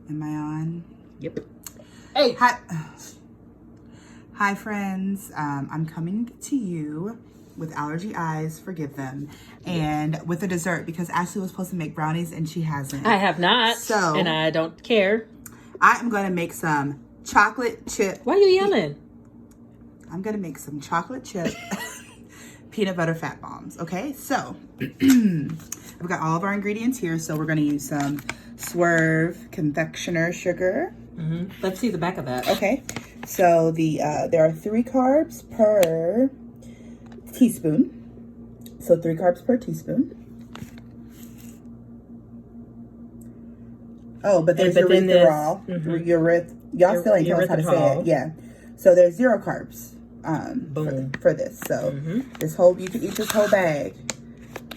Am I on? Yep. Hey. Hi friends. I'm coming to you with allergy eyes, forgive them, and with a dessert because Ashley was supposed to make brownies and she hasn't. I have not. So, and I don't care. I am going to make some chocolate chip. Why are you yelling? I'm going to make some chocolate chip peanut butter fat bombs. Okay, so we've got all of our ingredients here. So we're going to use some Swerve confectioner sugar. Let's see the back of that. Okay, so there are 3 carbs per teaspoon. So 3 carbs per teaspoon. Oh, but there's erythritol. Y'all still ain't tell us how to say it. Yeah. So there's 0 carbs for this. So you could eat this whole bag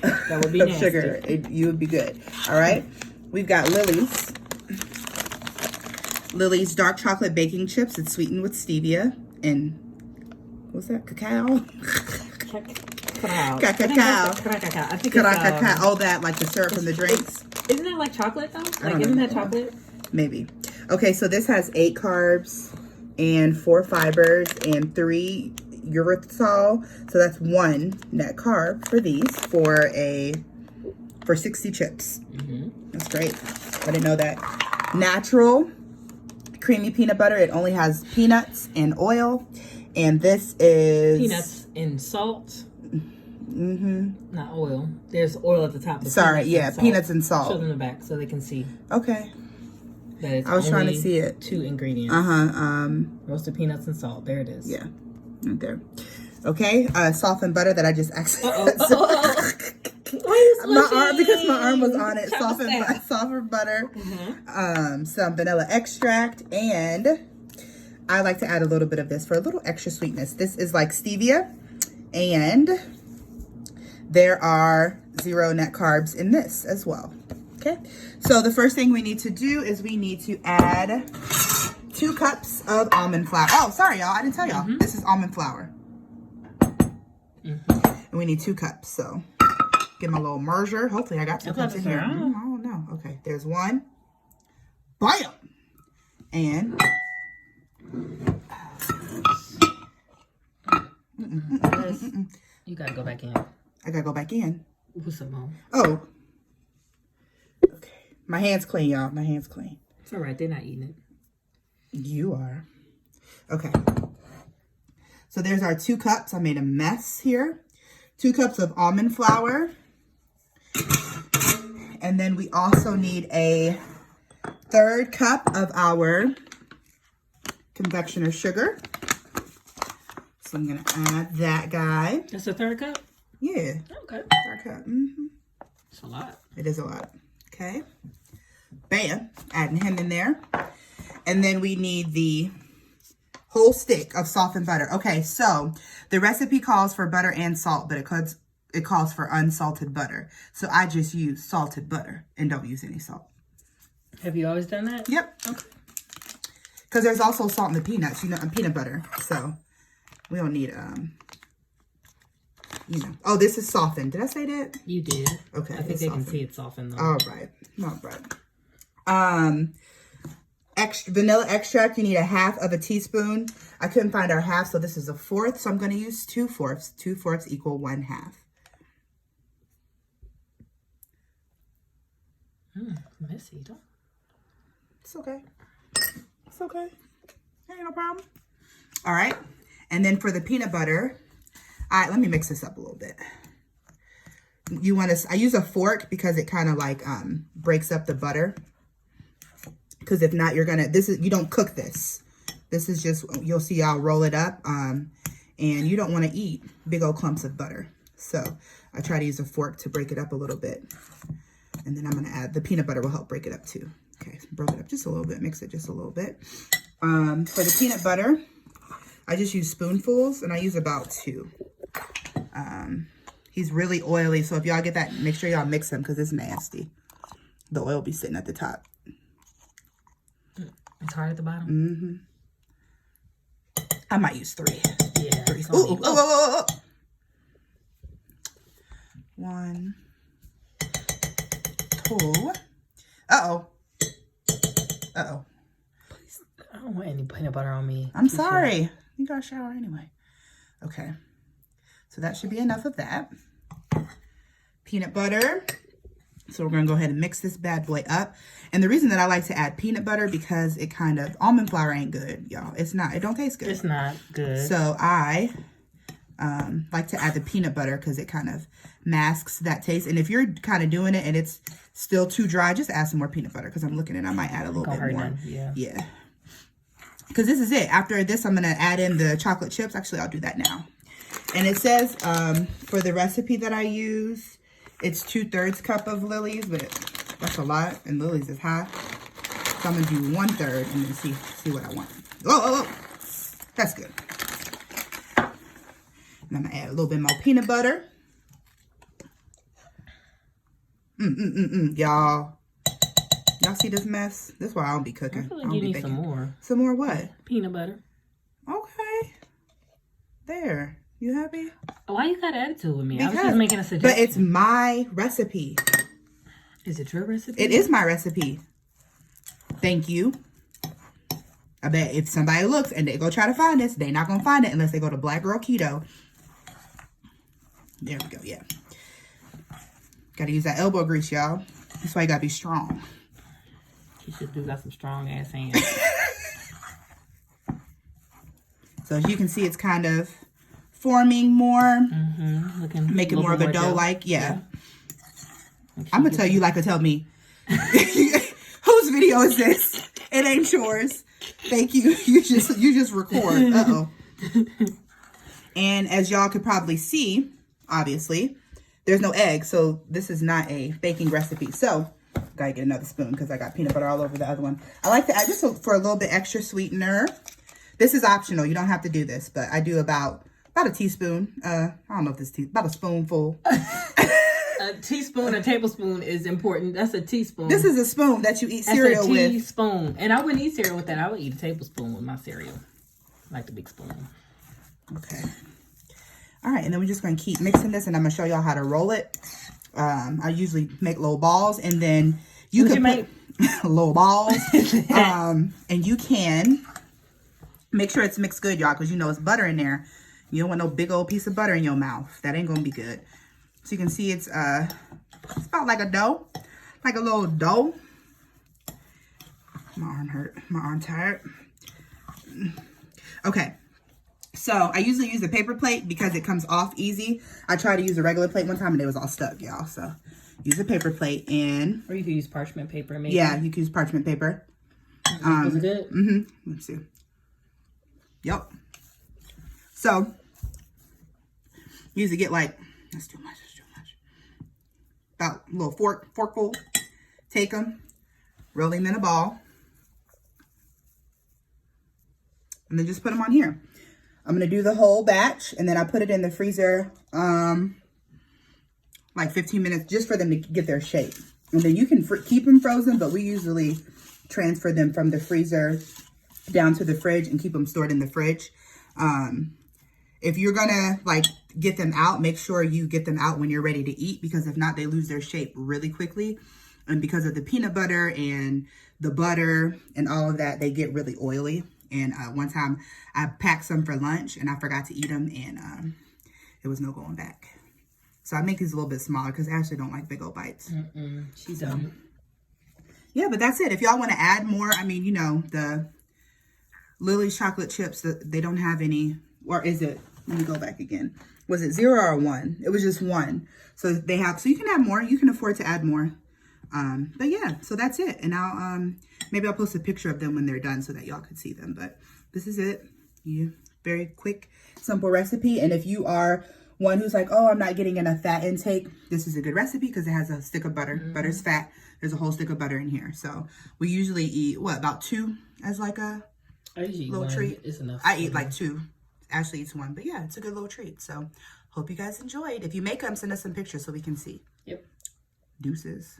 that would be of nasty. sugar. You would be good. All right. We've got Lily's dark chocolate baking chips. It's sweetened with stevia and what's that? Cacao. Cacao. I think it's, oh, that like the syrup from the drinks. Isn't that like chocolate though? Like, isn't that chocolate? Maybe. Okay, so this has 8 carbs and 4 fibers and 3 erythritol. So that's 1 net carb for these for 60 chips. That's great. I didn't know that. Natural creamy peanut butter. It only has peanuts and oil, and this is peanuts and salt. Not oil. There's oil at the top. Sorry, yeah, peanuts and salt. Show them the back so they can see. Okay. That it's I was trying to see it. 2 ingredients. Roasted peanuts and salt. There it is. Yeah, right there. Okay, softened butter that I just accidentally. My arm, because my arm was on it. Softened butter. Some vanilla extract, and I like to add a little bit of this for a little extra sweetness. This is like stevia, and there are 0 net carbs in this as well. Okay, so the first thing we need to do is we need to add 2 cups of almond flour. Oh, sorry, y'all. I didn't tell y'all. This is almond flour. And we need 2 cups. So give them a little merger. Hopefully I got 2 cups in here. I don't know. Okay, there's 1. Bam! And you gotta go back in. I gotta go back in. With some more. Oh. Okay. My hand's clean, y'all. My hand's clean. It's all right. They're not eating it. You are. Okay. So there's our 2 cups. I made a mess here. 2 cups of almond flour. And then we also need a 1/3 cup of our confectioner sugar. So I'm going to add that guy. That's a 1/3 cup? Yeah. Okay. 1/3 cup. It's a lot. It is a lot. Okay. Bam. Adding him in there. And then we need the whole stick of softened butter. Okay, so the recipe calls for butter and salt, but it calls for unsalted butter. So I just use salted butter and don't use any salt. Have you always done that? Yep. Okay. Because there's also salt in the peanuts, and peanut butter. So we don't need, Oh, this is softened. Did I say that? You did. Okay. I think they can see it softened though. All right. All right. Vanilla extract, you need 1/2 teaspoon. I couldn't find our half, so this is 1/4. So I'm going to use 2/4. 2/4 equal 1/2. Messy, don't. It's okay. It's okay. Ain't no problem. All right. And then for the peanut butter, let me mix this up a little bit. I use a fork because it kind of like breaks up the butter. Because if not, you don't cook this. This is just, you'll see I'll roll it up. And you don't want to eat big old clumps of butter. So I try to use a fork to break it up a little bit. And then I'm going to add, the peanut butter will help break it up too. Okay, so broke it up just a little bit, mix it just a little bit. For the peanut butter, I just use spoonfuls and I use about 2. He's really oily, so if y'all get that, make sure y'all mix him because it's nasty. The oil will be sitting at the top. It's hard at the bottom? I might use 3. Yeah. 3. Ooh. 1, 2. Uh-oh. Uh-oh. Please, I don't want any peanut butter on me. I'm sorry. You got to shower anyway. Okay. So that should be enough of that. Peanut butter. So we're going to go ahead and mix this bad boy up. And the reason that I like to add peanut butter because it kind of, almond flour ain't good, y'all. It's not, it don't taste good. It's not good. So I like to add the peanut butter because it kind of masks that taste. And if you're kind of doing it and it's still too dry, just add some more peanut butter because I'm looking at it. I might add a little bit more. Yeah. Because this is it. After this, I'm going to add in the chocolate chips. Actually, I'll do that now. And it says for the recipe that I use, it's 2/3 cup of lilies, but that's a lot. And lilies is high. So I'm going to do 1/3 and then see what I want. Oh. That's good. And I'm going to add a little bit more peanut butter. Y'all. Y'all see this mess? This is why I don't be cooking. I feel like you need some more. Some more what? Peanut butter. Okay. There. You happy? Why you got attitude with me? Because, I was just making a suggestion. But it's my recipe. Is it your recipe? It is my recipe. Thank you. I bet if somebody looks and they go try to find this, they're not going to find it unless they go to Black Girl Keto. There we go. Yeah. Got to use that elbow grease, y'all. That's why you got to be strong. You should do got some strong ass hands. So as you can see, it's kind of forming more. Making more of a dough-like. Yeah. I'm going to tell you like I tell me. Whose video is this? It ain't yours. Thank you. You just record. Uh-oh. And as y'all could probably see, obviously, there's no egg. So this is not a baking recipe. So gotta get another spoon because I got peanut butter all over the other one. I like to add just for a little bit extra sweetener. This is optional. You don't have to do this, but I do about a teaspoon. I don't know if this about a spoonful. A teaspoon, a tablespoon is important. That's a teaspoon. This is a spoon that you eat cereal with. That's a teaspoon. And I wouldn't eat cereal with that. I would eat a tablespoon with my cereal. I like the big spoon. Okay. All right. And then we're just going to keep mixing this. And I'm going to show y'all how to roll it. I usually make little balls. And then you can make little balls. And you can make sure it's mixed good, y'all. Because you know it's butter in there. You don't want no big old piece of butter in your mouth. That ain't going to be good. So you can see it's about like a dough, like a little dough. My arm hurt, my arm tired. Okay, so I usually use a paper plate because it comes off easy. I tried to use a regular plate one time and it was all stuck, y'all. So use a paper plate and... Or you could use parchment paper, maybe. Yeah, you can use parchment paper. Was it good? Mm-hmm. Let's see. Yep. So, usually get like... That's too much. About a little forkful. Take them, roll them in a ball, and then just put them on here. I'm going to do the whole batch, and then I put it in the freezer like 15 minutes just for them to get their shape. And then you can keep them frozen, but we usually transfer them from the freezer down to the fridge and keep them stored in the fridge. If you're going to like get them out, make sure you get them out when you're ready to eat, because if not, they lose their shape really quickly. And because of the peanut butter and the butter and all of that, they get really oily. And one time I packed some for lunch and I forgot to eat them, and it was no going back. So I make these a little bit smaller because Ashley don't like big old bites. She's done. Yeah, but that's it. If y'all want to add more, I mean, you know, the Lily's chocolate chips, they don't have any, or is it, let me go back again. Was it 0 or 1? It was just 1. So they have, so you can add more. You can afford to add more. But yeah, so that's it. And I'll, maybe I'll post a picture of them when they're done so that y'all can see them. But this is it. Very quick, simple recipe. And if you are one who's like, oh, I'm not getting enough fat intake, this is a good recipe because it has a stick of butter. Butter's fat. There's a whole stick of butter in here. So we usually eat, what, about 2 as like a little treat? It's enough. I eat like 2. Ashley eats 1. But yeah, it's a good little treat. So hope you guys enjoyed. If you make them, send us some pictures so we can see. Yep. Deuces.